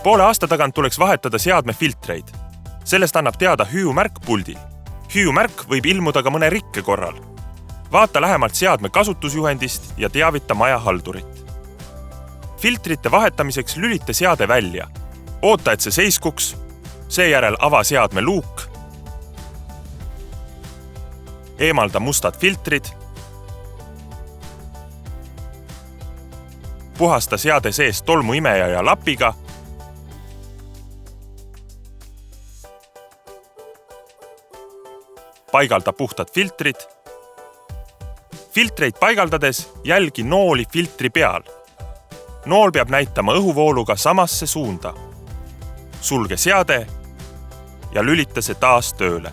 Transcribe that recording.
Poole aasta tagant tuleks vahetada seadme filtreid. Sellest annab teada hüüumärk puldil. Hüüumärk võib ilmuda ka mõne rikke korral. Vaata lähemalt seadme kasutusjuhendist ja teavita majahaldurit. Filtrite vahetamiseks lülita seade välja. Oota, et see seiskuks, seejärel ava seadme luuk. Eemalda mustad filtrid. Puhasta seade sees tolmuimeja ja lapiga. Paigalda puhtad filtrid. Filtreid paigaldades jälgi nooli filtri peal. Nool peab näitama õhuvooluga samasse suunda. Sulge seade ja lülita see taas tööle.